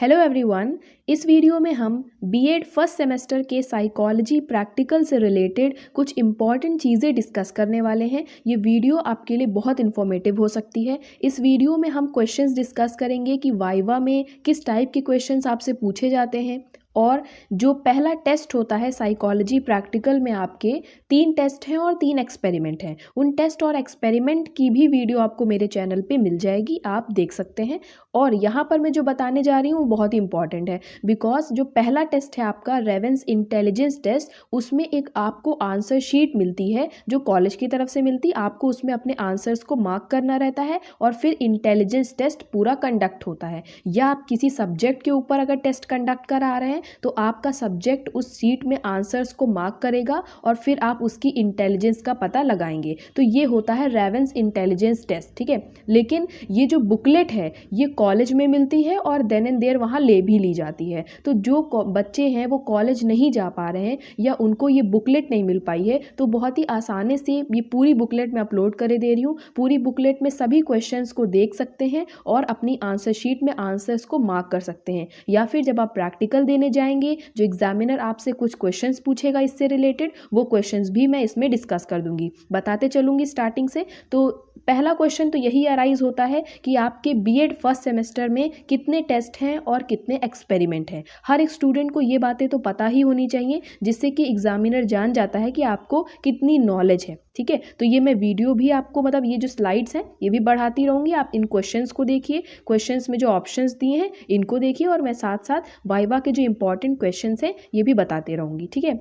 Hello everyone. इस video में हम बीएड फर्स्ट सेमेस्टर के साइकोलॉजी प्रैक्टिकल से रिलेटेड कुछ इम्पॉर्टेंट चीज़ें डिस्कस करने वाले हैं। ये वीडियो आपके लिए बहुत इन्फॉर्मेटिव हो सकती है। इस वीडियो में हम क्वेश्चंस डिस्कस करेंगे कि वाइवा में किस टाइप के क्वेश्चंस आपसे पूछे जाते हैं, और जो पहला टेस्ट होता है साइकोलॉजी प्रैक्टिकल में आपके 3 टेस्ट हैं और 3 एक्सपेरिमेंट हैं। उन टेस्ट और एक्सपेरिमेंट की भी वीडियो आपको मेरे चैनल पे मिल जाएगी, आप देख सकते हैं। और यहाँ पर मैं जो बताने जा रही हूँ वो बहुत ही इंपॉर्टेंट है, बिकॉज जो पहला टेस्ट है आपका रेवेंस इंटेलिजेंस टेस्ट, उसमें एक आपको आंसर शीट मिलती है जो कॉलेज की तरफ से मिलती है। आपको उसमें अपने आंसर्स को मार्क करना रहता है और फिर इंटेलिजेंस टेस्ट पूरा कंडक्ट होता है। या आप किसी सब्जेक्ट के ऊपर अगर टेस्ट कंडक्ट करा रहे हैं तो आपका सब्जेक्ट उस शीट में आंसर्स को मार्क करेगा और फिर आप उसकी इंटेलिजेंस का पता लगाएंगे। तो ये होता है रेवेंस इंटेलिजेंस टेस्ट, ठीक है। लेकिन ये जो बुकलेट है ये कॉलेज में मिलती है और देन एंड देयर वहाँ ले भी ली जाती है। तो जो बच्चे हैं वो कॉलेज नहीं जा पा रहे हैं या उनको ये बुकलेट नहीं मिल पाई है, तो बहुत ही आसानी से ये पूरी बुकलेट मैं अपलोड कर दे रही हूँ। पूरी बुकलेट में सभी क्वेश्चंस को देख सकते हैं और अपनी आंसर शीट में आंसर्स को मार्क कर सकते हैं। या फिर जब आप प्रैक्टिकल देने जाएंगे, जो एग्जामिनर आपसे कुछ क्वेश्चंस पूछेगा इससे रिलेटेड, वो क्वेश्चंस भी मैं इसमें डिस्कस कर दूंगी, बताते चलूंगी स्टार्टिंग से। तो पहला क्वेश्चन तो यही अराइज होता है कि आपके बीएड फर्स्ट सेमेस्टर में कितने टेस्ट हैं और कितने एक्सपेरिमेंट हैं। हर एक स्टूडेंट को ये बातें तो पता ही होनी चाहिए, जिससे कि एग्जामिनर जान जाता है कि आपको कितनी नॉलेज है, ठीक है। तो ये मैं वीडियो भी आपको, मतलब ये जो स्लाइड्स हैं ये भी बढ़ाती रहूँगी। आप इन क्वेश्चंस को देखिए, क्वेश्चंस में जो ऑप्शंस दिए हैं इनको देखिए, और मैं साथ साथ वाइवा के जो इंपॉर्टेंट क्वेश्चंस हैं ये भी बताते रहूँगी, ठीक है।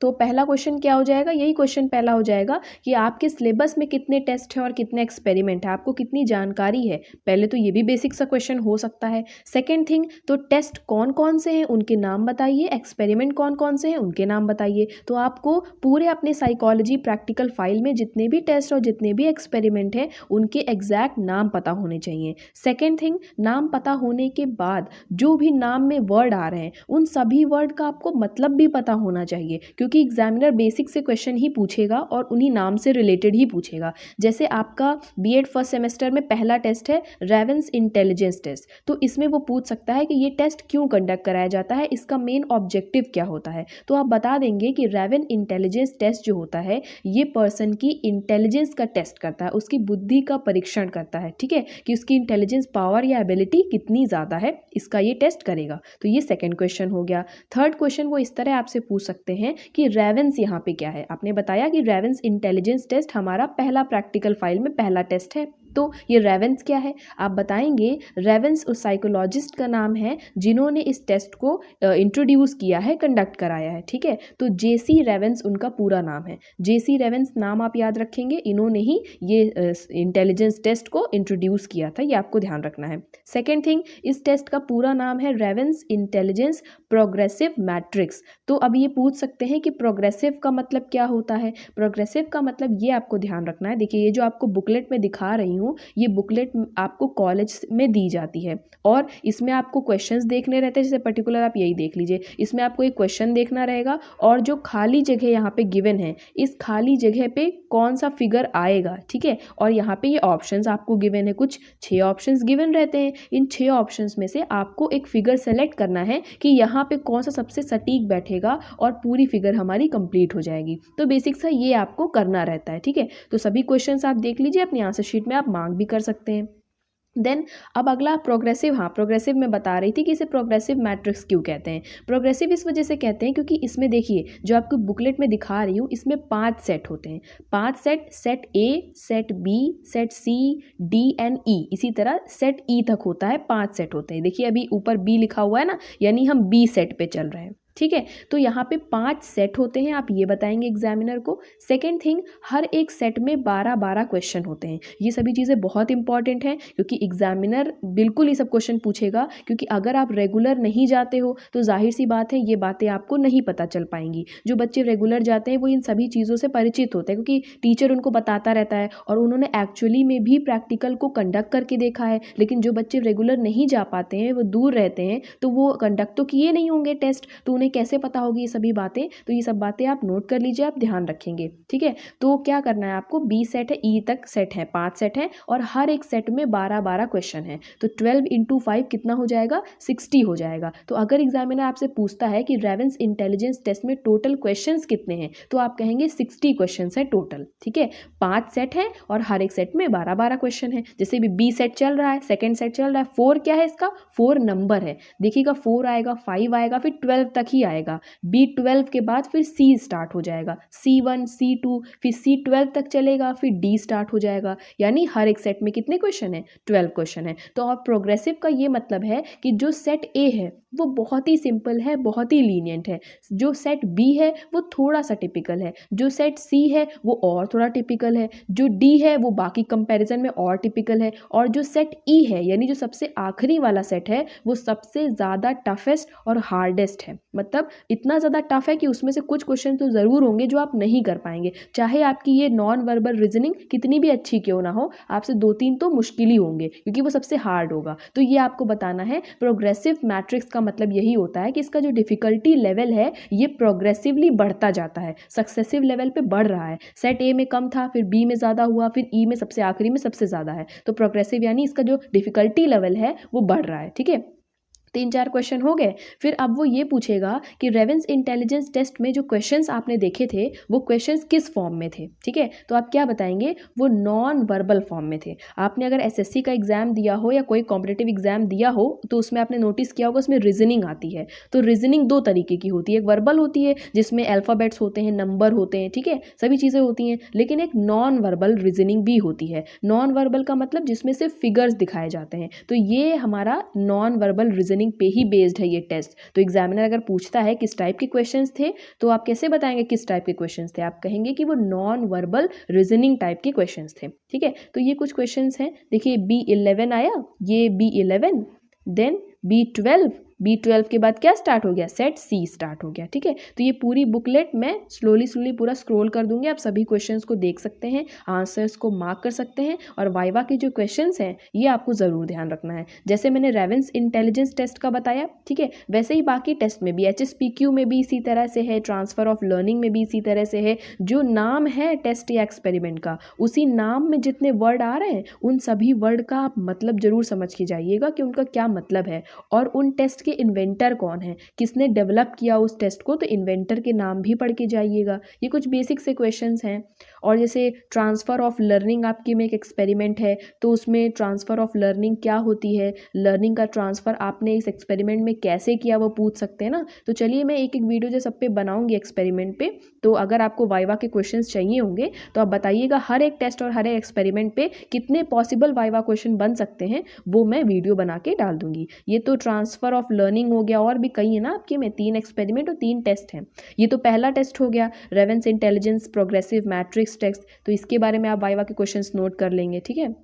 तो पहला क्वेश्चन क्या हो जाएगा, यही क्वेश्चन पहला हो जाएगा कि आपके सिलेबस में कितने टेस्ट हैं और कितने एक्सपेरिमेंट है, आपको कितनी जानकारी है। पहले तो ये भी बेसिक सा क्वेश्चन हो सकता है। सेकंड थिंग, तो टेस्ट कौन कौन से हैं उनके नाम बताइए, एक्सपेरिमेंट कौन कौन से हैं उनके नाम बताइए। तो आपको पूरे अपने साइकोलॉजी प्रैक्टिकल फाइल में जितने भी टेस्ट और जितने भी एक्सपेरिमेंट हैं उनके एग्जैक्ट नाम पता होने चाहिए। सेकेंड थिंग, नाम पता होने के बाद जो भी नाम में वर्ड आ रहे हैं उन सभी वर्ड का आपको मतलब भी पता होना चाहिए, क्योंकि एग्जामिनर बेसिक से क्वेश्चन ही पूछेगा और उन्हीं नाम से रिलेटेड ही पूछेगा। जैसे आपका बीएड फर्स्ट सेमेस्टर में पहला टेस्ट है रेवेंस इंटेलिजेंस टेस्ट, तो इसमें वो पूछ सकता है कि ये टेस्ट क्यों कंडक्ट कराया जाता है, इसका मेन ऑब्जेक्टिव क्या होता है। तो आप बता देंगे कि रेवेंस इंटेलिजेंस टेस्ट जो होता है ये पर्सन की इंटेलिजेंस का टेस्ट करता है, उसकी बुद्धि का परीक्षण करता है, ठीक है, कि उसकी इंटेलिजेंस पावर या एबिलिटी कितनी ज़्यादा है, इसका ये टेस्ट करेगा। तो ये सेकेंड क्वेश्चन हो गया। थर्ड क्वेश्चन वो इस तरह आपसे पूछ सकते हैं कि रेवेंस यहाँ पे क्या है। आपने बताया कि रेवेंस इंटेलिजेंस टेस्ट हमारा पहला प्रैक्टिकल फाइल में पहला टेस्ट है, तो ये रेवेंस क्या है आप बताएंगे। रेवेंस उस साइकोलॉजिस्ट का नाम है जिन्होंने इस टेस्ट को इंट्रोड्यूस किया है, कंडक्ट कराया है, ठीक है। तो जेसी रेवेंस उनका पूरा नाम है। जेसी रेवेंस नाम आप याद रखेंगे, इन्होंने ही ये इंटेलिजेंस टेस्ट को इंट्रोड्यूस किया था, ये आपको ध्यान रखना है। सेकेंड थिंग, इस टेस्ट का पूरा नाम है रेवेंस इंटेलिजेंस प्रोग्रेसिव मैट्रिक्स। तो अब ये पूछ सकते हैं कि प्रोग्रेसिव का मतलब क्या होता है। प्रोग्रेसिव का मतलब ये आपको ध्यान रखना है। देखिए ये जो आपको बुकलेट में दिखा रही हूँ, ये बुकलेट आपको कॉलेज में दी जाती है और इसमें आपको क्वेश्चंस देखने रहते हैं। जैसे पर्टिकुलर आप यही देख लीजिए, इसमें आपको एक क्वेश्चन देखना रहेगा और जो खाली जगह यहाँ पे गिवन है, इस खाली जगह पे कौन सा फिगर आएगा, ठीक है। और यहाँ पे ये ऑप्शंस आपको गिवन है, कुछ 6 ऑप्शंस गिवन रहते हैं। इन 6 ऑप्शंस में से आपको एक फिगर सेलेक्ट करना है कि यहाँ पे कौन सा सबसे सटीक बैठेगा और पूरी फिगर हमारी कंप्लीट हो जाएगी। तो बेसिक सा ये आपको करना रहता है, ठीक है। तो सभी क्वेश्चंस आप देख लीजिए, अपनी आंसर शीट में आप मार्क भी कर सकते हैं। देन अब अगला प्रोग्रेसिव। हाँ, प्रोग्रेसिव मैं बता रही थी कि इसे प्रोग्रेसिव मैट्रिक्स क्यों कहते हैं। प्रोग्रेसिव इस वजह से कहते हैं क्योंकि इसमें देखिए जो आपको बुकलेट में दिखा रही हूँ इसमें 5 सेट होते हैं। 5 set, set A, set B, set C, D and E, इसी तरह सेट ई तक होता है। 5 सेट होते हैं। देखिए अभी ऊपर बी लिखा हुआ है ना, यानी हम बी सेट पे चल रहे हैं, ठीक है। तो यहाँ पे 5 सेट होते हैं, आप ये बताएंगे एग्जामिनर को। सेकेंड थिंग, हर एक सेट में 12-12 क्वेश्चन होते हैं। ये सभी चीज़ें बहुत इंपॉर्टेंट हैं क्योंकि एग्जामिनर बिल्कुल ये सब क्वेश्चन पूछेगा, क्योंकि अगर आप रेगुलर नहीं जाते हो तो जाहिर सी बात है ये बातें आपको नहीं पता चल पाएंगी। जो बच्चे रेगुलर जाते हैं वो इन सभी चीज़ों से परिचित होते हैं क्योंकि टीचर उनको बताता रहता है और उन्होंने एक्चुअली में भी प्रैक्टिकल को कंडक्ट करके देखा है। लेकिन जो बच्चे रेगुलर नहीं जा पाते हैं, वो दूर रहते हैं, तो वो कंडक्ट तो किए नहीं होंगे टेस्ट, तो हमें कैसे पता होगी ये सभी बातें, तो ये सब बातें आप नोट कर लीजिए, आप ध्यान रखेंगे, ठीक है। तो क्या करना है आपको, बी सेट है, ई तक सेट है, 5 सेट है और हर एक सेट में 12-12 क्वेश्चन है, तो 12 × 5 कितना हो जाएगा, 60 हो जाएगा। तो अगर एग्जामिनर आपसे पूछता है कि रेवेंस इंटेलिजेंस टेस्ट में टोटल क्वेश्चंस कितने हैं, तो आप कहेंगे 60 क्वेश्चंस है टोटल, ठीक है। 5 सेट है और हर एक सेट में 12-12 क्वेश्चन है। जैसे भी बी सेट चल रहा है, सेकंड सेट चल रहा है, 4 क्या है इसका, 4 नंबर है, देखिएगा 4 आएगा, 5 आएगा, फिर 12 तक ही आएगा। B12 के बाद फिर C स्टार्ट हो जाएगा, C1 C2 फिर C12 तक चलेगा, फिर D स्टार्ट हो जाएगा। यानी हर एक सेट में कितने क्वेश्चन है, 12 क्वेश्चन है। तो अब प्रोग्रेसिव का ये मतलब है कि जो सेट ए है वो बहुत ही सिंपल है, बहुत ही लीनियंट है, जो सेट बी है वो थोड़ा सा टिपिकल है, जो सेट सी है वो और थोड़ा टिपिकल है, जो डी है वो बाकी कंपैरिजन में और टिपिकल है, और जो सेट ई है यानी जो सबसे आखिरी वाला सेट है वो सबसे ज़्यादा टफेस्ट और हार्डेस्ट है। मतलब इतना ज़्यादा टफ है कि उसमें से कुछ क्वेश्चन तो ज़रूर होंगे जो आप नहीं कर पाएंगे, चाहे आपकी ये नॉन वर्बल रीजनिंग कितनी भी अच्छी क्यों ना हो, आपसे 2-3 तो मुश्किल ही होंगे क्योंकि वो सबसे हार्ड होगा। तो ये आपको बताना है। प्रोग्रेसिव मैट्रिक्स का मतलब यही होता है कि इसका जो डिफ़िकल्टी लेवल है ये प्रोग्रेसिवली बढ़ता जाता है, सक्सेसिव लेवल पे बढ़ रहा है। सेट ए में कम था, फिर बी में ज़्यादा हुआ, फिर ई में सबसे आखिरी में सबसे ज़्यादा है। तो प्रोग्रेसिव यानी इसका जो डिफ़िकल्टी लेवल है वो बढ़ रहा है, ठीक है। 3-4 क्वेश्चन हो गए। फिर अब वो ये पूछेगा कि रेवेंस इंटेलिजेंस टेस्ट में जो क्वेश्चंस आपने देखे थे वो क्वेश्चंस किस फॉर्म में थे, ठीक है। तो आप क्या बताएंगे, वो नॉन वर्बल फॉर्म में थे। आपने अगर एसएससी का एग्जाम दिया हो या कोई कॉम्पिटिटिव एग्जाम दिया हो तो उसमें आपने नोटिस किया होगा उसमें रीजनिंग आती है। तो रीजनिंग 2 तरीके की होती है, एक वर्बल होती है जिसमें अल्फ़ाबेट्स होते हैं, नंबर होते हैं, ठीक है, सभी चीज़ें होती हैं, लेकिन एक नॉन वर्बल रीजनिंग भी होती है। नॉन वर्बल का मतलब जिसमें सिर्फ फिगर्स दिखाए जाते हैं। तो ये हमारा नॉन वर्बल रीजनिंग पे ही बेस्ड है ये टेस्ट। तो एग्जामिनर अगर पूछता है किस टाइप के क्वेश्चंस थे तो आप कैसे बताएंगे किस टाइप के क्वेश्चंस थे, आप कहेंगे कि वो नॉन वर्बल रीजनिंग टाइप के क्वेश्चंस थे, ठीक है। तो ये कुछ क्वेश्चंस हैं, देखिए B11 आया, ये B11, देन B12 के बाद क्या स्टार्ट हो गया, सेट सी स्टार्ट हो गया, ठीक है। तो ये पूरी बुकलेट मैं स्लोली पूरा स्क्रॉल कर दूंगी, आप सभी क्वेश्चंस को देख सकते हैं, आंसर्स को मार्क कर सकते हैं, और वाइवा के जो क्वेश्चंस हैं ये आपको ज़रूर ध्यान रखना है। जैसे मैंने रेवेंस इंटेलिजेंस टेस्ट का बताया, ठीक है, वैसे ही बाकी टेस्ट में भी, HSPQ में भी इसी तरह से है, ट्रांसफ़र ऑफ लर्निंग में भी इसी तरह से है। जो नाम है टेस्ट या एक्सपेरिमेंट का, उसी नाम में जितने वर्ड आ रहे हैं उन सभी वर्ड का आप मतलब ज़रूर समझ के जाइएगा कि उनका क्या मतलब है, और उन टेस्ट के इन्वेंटर कौन है, किसने डेवलप किया उस टेस्ट को, तो इन्वेंटर के नाम भी पढ़ के जाइएगा। ये कुछ बेसिक से क्वेश्चंस हैं। और जैसे ट्रांसफ़र ऑफ लर्निंग आपकी में एक एक्सपेरिमेंट है, तो उसमें ट्रांसफ़र ऑफ लर्निंग क्या होती है, लर्निंग का ट्रांसफ़र आपने इस एक्सपेरिमेंट में कैसे किया वो पूछ सकते हैं ना। तो चलिए मैं एक एक वीडियो जो सब पे बनाऊंगी एक्सपेरिमेंट पे, तो अगर आपको वाइवा के क्वेश्चंस चाहिए होंगे तो आप बताइएगा हर एक टेस्ट और हर एक एक्सपेरिमेंट पे कितने पॉसिबल वाइवा क्वेश्चन बन सकते हैं, वो मैं वीडियो बना के डाल दूंगी। ये तो ट्रांसफ़र ऑफ लर्निंग हो गया, और भी कई है ना आपके में, 3 एक्सपेरिमेंट और 3 टेस्ट हैं। ये तो पहला टेस्ट हो गया, Raven's intelligence progressive matrix test, तो इसके बारे में आप वाइवा के क्वेश्चंस नोट कर लेंगे, ठीक है।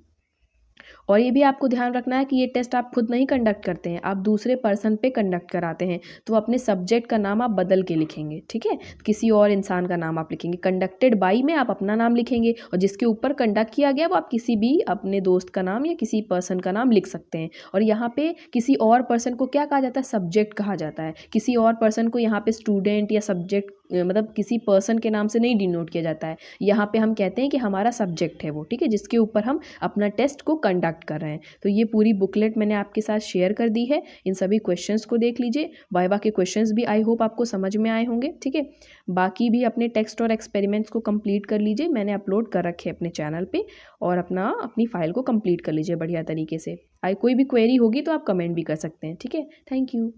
और ये भी आपको ध्यान रखना है कि ये टेस्ट आप खुद नहीं कंडक्ट करते हैं, आप दूसरे पर्सन पे कंडक्ट कराते हैं। तो अपने सब्जेक्ट का नाम आप बदल के लिखेंगे, ठीक है, किसी और इंसान का नाम आप लिखेंगे। कंडक्टेड बाई में आप अपना नाम लिखेंगे, और जिसके ऊपर कंडक्ट किया गया वो आप किसी भी अपने दोस्त का नाम या किसी पर्सन का नाम लिख सकते हैं। और यहाँ पे किसी और पर्सन को क्या कहा जाता है, सब्जेक्ट कहा जाता है। किसी और पर्सन को यहाँ पे स्टूडेंट या सब्जेक्ट मतलब किसी पर्सन के नाम से नहीं डिनोट किया जाता है। यहाँ पे हम कहते हैं कि हमारा सब्जेक्ट है वो, ठीक है, जिसके ऊपर हम अपना टेस्ट को कंडक्ट कर रहे हैं। तो ये पूरी बुकलेट मैंने आपके साथ शेयर कर दी है, इन सभी क्वेश्चंस को देख लीजिए। वाइवा के क्वेश्चंस भी आई होप आपको समझ में आए होंगे, ठीक है। बाकी भी अपने टेक्स्ट और एक्सपेरिमेंट्स को कंप्लीट कर लीजिए, मैंने अपलोड कर रखे अपने चैनल पे, और अपनी फाइल को कंप्लीट कर लीजिए बढ़िया तरीके से। कोई भी क्वेरी होगी तो आप कमेंट भी कर सकते हैं, ठीक है। Thank you.